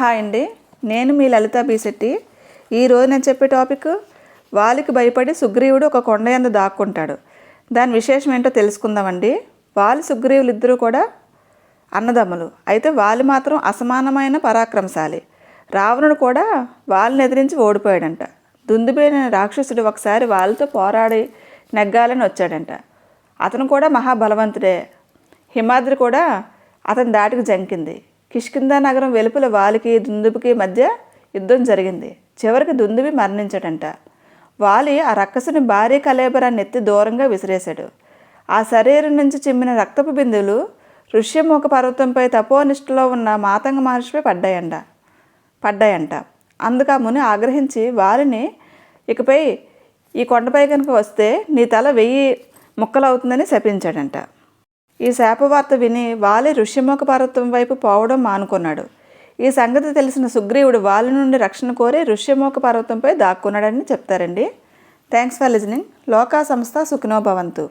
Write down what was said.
Hi అండి, నేను మీ లలిత బీశెట్టి. ఈరోజు నేను చెప్పే టాపిక్ వాలికి భయపడి సుగ్రీవుడు ఒక కొండ యందు దాక్కుంటాడు. దాని విశేషం ఏంటో తెలుసుకుందామండి. వాలి సుగ్రీవులు ఇద్దరూ కూడా అన్నదమ్ములు. అయితే వాలి మాత్రం అసమానమైన పరాక్రమశాలి. రావణుడు కూడా వాలిని ఎదిరించి ఓడిపోయాడంట. దుందుబైన రాక్షసుడు ఒకసారి వాలితో పోరాడి నెగ్గాలని వచ్చాడంట. అతను కూడా మహాబలవంతుడే. హిమాద్రి కూడా అతని దాటికి జంకింది. కిష్కింధ నగరం వెలుపల వాలికి దుందుబికి మధ్య యుద్ధం జరిగింది. చివరికి దుందుబి మరణించాడంట. వాలి ఆ రక్కసుని భారీ కళేబరాన్ని ఎత్తి దూరంగా విసిరేశాడు. ఆ శరీరం నుంచి చిమ్మిన రక్తపు బిందువులు ఋష్యముఖ పర్వతంపై తపోనిష్టలో ఉన్న మాతంగ మహర్షిపై పడ్డాయంట. అందుకు ఆ ముని ఆగ్రహించి వాలిని, ఇకపై ఈ కొండపై కనుక వస్తే నీ తల 1000 ముక్కలవుతుందని శపించాడంట. ఈ శాపవార్త విని వాలి ఋష్యముఖ పర్వతం వైపు పోవడం మానుకున్నాడు. ఈ సంగతి తెలిసిన సుగ్రీవుడు వాలి నుండి రక్షణ కోరి ఋష్యముఖ పర్వతంపై దాక్కున్నాడని చెప్తారండి. Thanks for listening. లోకా సంస్థ సుఖినో భవంతు.